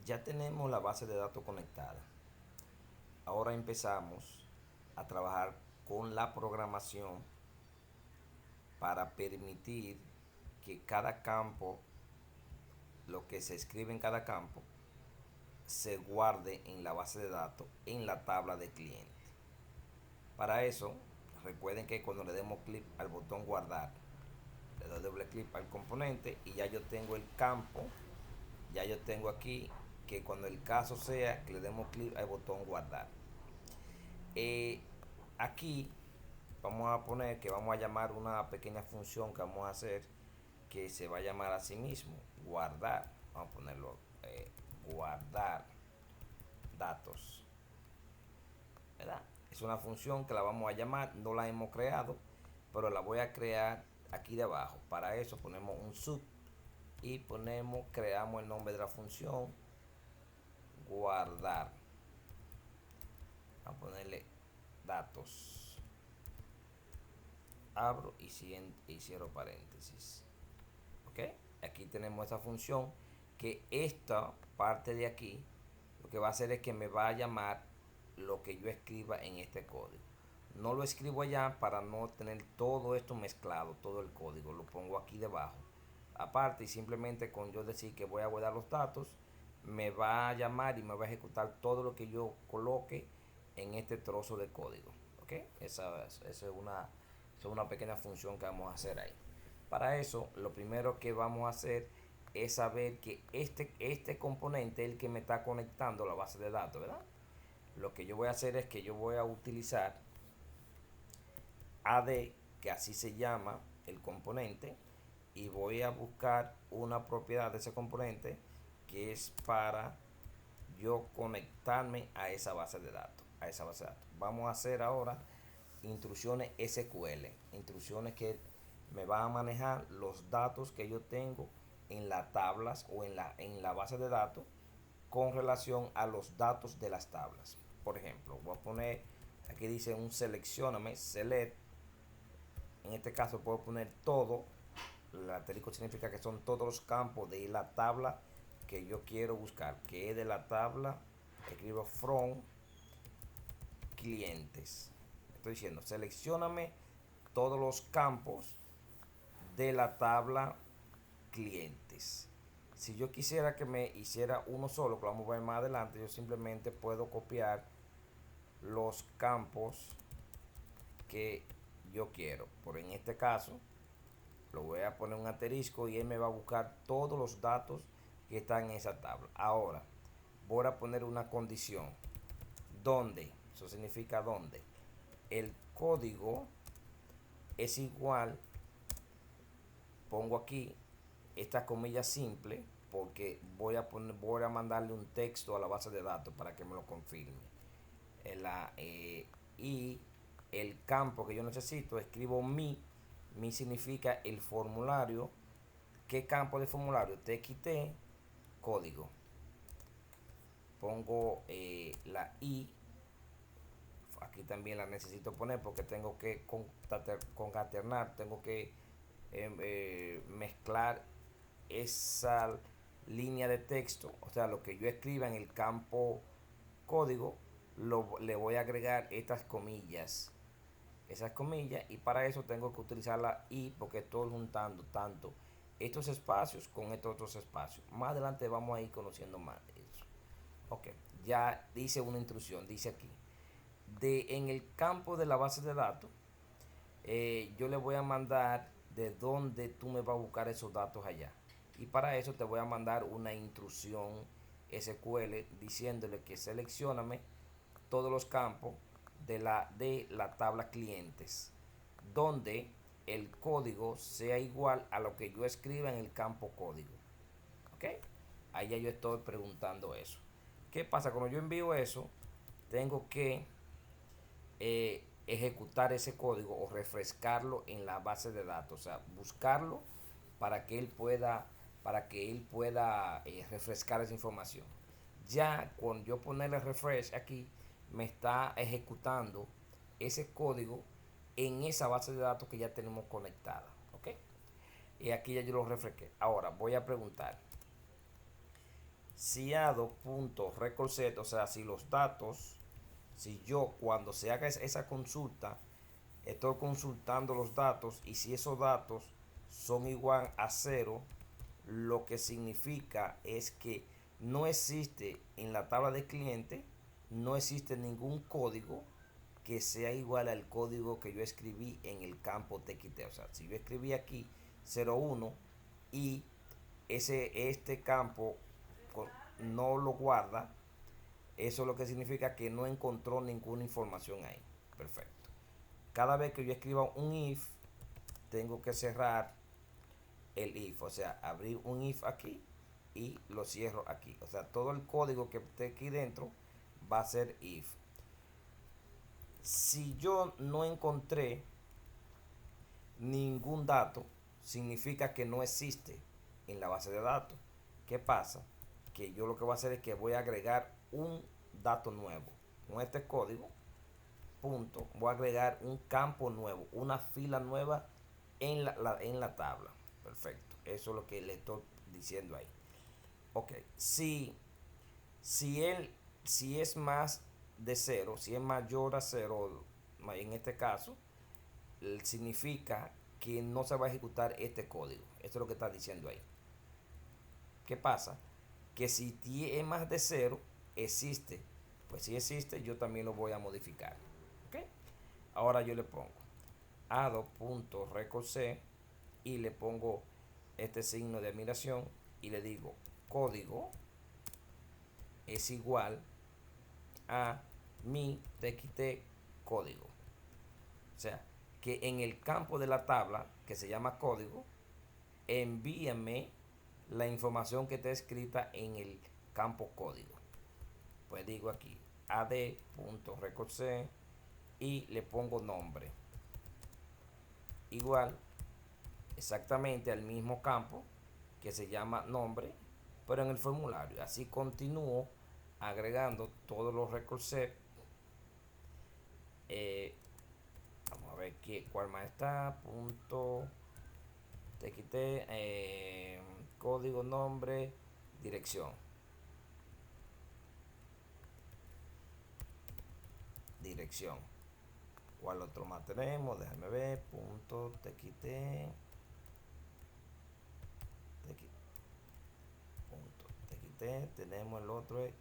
Ya tenemos la base de datos conectada. Ahora empezamos a trabajar con la programación para permitir que cada campo, lo que se escribe en cada campo, se guarde en la base de datos en la tabla de cliente. Para eso, recuerden que cuando le demos clic al botón guardar, le doy doble clic al componente y ya yo tengo el campo. Ya yo tengo aquí que cuando el caso sea que le demos clic al botón guardar. Eh, Aquí vamos a poner que vamos a llamar una pequeña función que vamos a hacer que se va a llamar a sí mismo guardar. Vamos a ponerlo guardar datos, ¿verdad? Es una función que la vamos a llamar, no la hemos creado, pero la voy a crear aquí debajo. Para eso ponemos un sub y creamos el nombre de la función guardar. Vamos a ponerle datos, abro y cierro paréntesis. Ok, aquí tenemos esta función que esta parte de aquí lo que va a hacer es que me va a llamar lo que yo escriba en este código. No lo escribo allá para no tener todo esto mezclado, todo el código, lo pongo aquí debajo aparte, y simplemente con yo decir que voy a guardar los datos me va a llamar y me va a ejecutar todo lo que yo coloque en este trozo de código. ¿Ok? Esa es una pequeña función que vamos a hacer ahí. Para eso, lo primero que vamos a hacer es saber que este componente es el que me está conectando a la base de datos, ¿verdad? Lo que yo voy a hacer es que yo voy a utilizar AD, que así se llama el componente, y voy a buscar una propiedad de ese componente que es para yo conectarme a esa base de datos, Vamos a hacer ahora instrucciones SQL, instrucciones que me van a manejar los datos que yo tengo en las tablas o en la base de datos con relación a los datos de las tablas. Por ejemplo, voy a poner, aquí dice un seleccioname, select. En este caso puedo poner todo. El asterisco significa que son todos los campos de la tabla que yo quiero buscar, que es de la tabla. Escribo from clientes. Estoy diciendo, seleccioname todos los campos de la tabla clientes. Si yo quisiera que me hiciera uno solo, que vamos a ver más adelante, yo simplemente puedo copiar los campos que yo quiero. Por en este caso, lo voy a poner un asterisco y él me va a buscar todos los datos que están en esa tabla. Ahora, voy a poner una condición. Donde, eso significa donde el código es igual, pongo aquí esta comilla simple porque voy a mandarle un texto a la base de datos para que me lo confirme. Y el campo que yo necesito, escribo mi significa el formulario. ¿Qué campo de formulario? TXT código. Pongo la i, aquí también la necesito poner porque tengo que concatenar, tengo que mezclar esa línea de texto, o sea, lo que yo escriba en el campo código, le voy a agregar estas comillas, y para eso tengo que utilizar la i porque estoy juntando tanto estos espacios con estos otros espacios. Más adelante vamos a ir conociendo más de eso. Ok, ya dice una instrucción, dice aquí, en el campo de la base de datos, yo le voy a mandar de dónde tú me vas a buscar esos datos allá. Y para eso te voy a mandar una instrucción SQL diciéndole que seleccioname todos los campos de la tabla clientes, donde el código sea igual a lo que yo escriba en el campo código. ¿Ok? Ahí ya yo estoy preguntando eso. ¿Qué pasa? Cuando yo envío eso, tengo que ejecutar ese código o refrescarlo en la base de datos, o sea, buscarlo para que él pueda refrescar esa información. Ya cuando yo ponerle refresh aquí, me está ejecutando ese código en esa base de datos que ya tenemos conectada. ¿Ok? Y aquí ya yo lo refresqué. Ahora voy a preguntar, ado.recordset, o sea, si los datos, si yo cuando se haga esa consulta, estoy consultando los datos y si esos datos son igual a cero, lo que significa es que no existe en la tabla de cliente, no existe ningún código que sea igual al código que yo escribí en el campo txt. O sea, si yo escribí aquí 01 y este campo no lo guarda, eso lo que significa que no encontró ninguna información ahí. Perfecto. Cada vez que yo escriba un if, tengo que cerrar el if, o sea, abrir un if aquí y lo cierro aquí. O sea, todo el código que esté aquí dentro va a ser if. Si yo no encontré ningún dato, significa que no existe en la base de datos. ¿Qué pasa? Que yo lo que voy a hacer es que voy a agregar un dato nuevo. Con este código, punto, voy a agregar un campo nuevo, una fila nueva en la tabla. Perfecto. Eso es lo que le estoy diciendo ahí. Ok. Si es más de cero, si es mayor a cero, en este caso, significa que no se va a ejecutar este código. Esto es lo que está diciendo ahí. ¿Qué pasa? Que si es más de cero, existe. Pues si existe, yo también lo voy a modificar. ¿Ok? Ahora yo le pongo ado.recordset y le pongo este signo de admiración y le digo código es igual a mi txt código. O sea, que en el campo de la tabla que se llama código, envíame la información que está escrita en el campo código. Pues digo aquí ad.recordset y le pongo nombre igual exactamente al mismo campo que se llama nombre, pero en el formulario. Así continúo agregando todos los recordset. Vamos a ver cuál más está. Punto txt, código, nombre, dirección. Dirección. ¿Cuál otro más tenemos? Déjame ver. Punto txt. Punto txt. Tenemos el otro es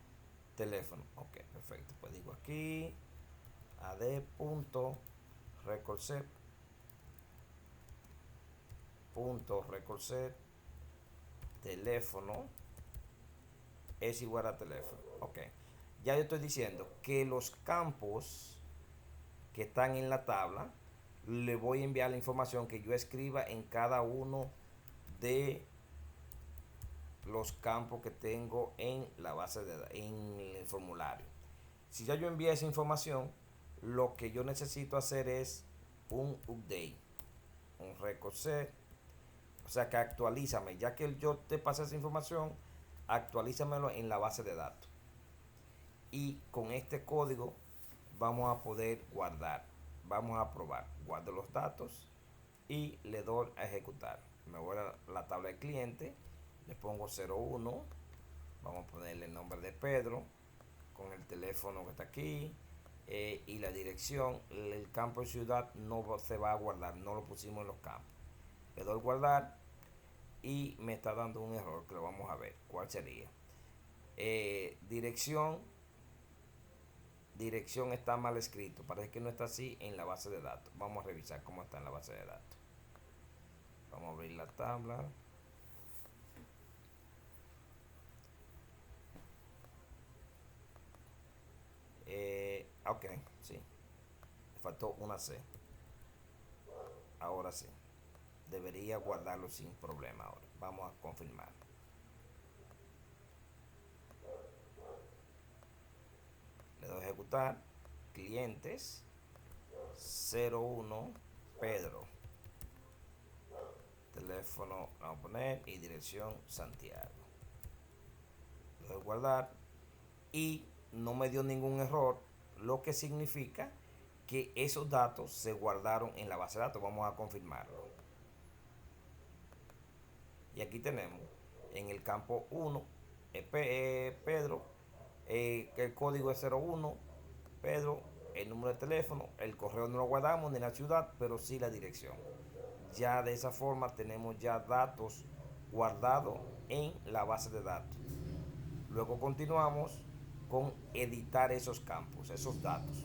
teléfono. Ok, perfecto. Pues digo aquí ad.recordset teléfono es igual a teléfono. Ok. Ya yo estoy diciendo que los campos que están en la tabla, le voy a enviar la información que yo escriba en cada uno de los campos que tengo en la base de datos, en el formulario. Si ya yo envié esa información, lo que yo necesito hacer es un update, un record set, o sea que actualízame, ya que yo te pasé esa información, actualízamelo en la base de datos. Y con este código vamos a poder guardar, vamos a probar. Guardo los datos y le doy a ejecutar. Me voy a la tabla de cliente, le pongo 01, vamos a ponerle el nombre de Pedro con el teléfono que está aquí, y la dirección. El campo de ciudad no se va a guardar, no lo pusimos en los campos. Le doy guardar y me está dando un error que lo vamos a ver. ¿Cuál sería? Dirección está mal escrito, parece que no está así en la base de datos. Vamos a revisar cómo está en la base de datos. Vamos a abrir la tabla. Ok, sí, faltó una C. Ahora sí, debería guardarlo sin problema. Ahora vamos a confirmar. Le doy a ejecutar. Clientes 01 Pedro, teléfono vamos a poner y dirección Santiago. Le doy a guardar y no me dio ningún error, lo que significa que esos datos se guardaron en la base de datos. Vamos a confirmarlo. Y aquí tenemos en el campo 1 Pedro, el código es 01, Pedro, el número de teléfono, el correo no lo guardamos ni la ciudad, pero sí la dirección. Ya de esa forma tenemos ya datos guardados en la base de datos. Luego continuamos con editar esos campos, esos datos.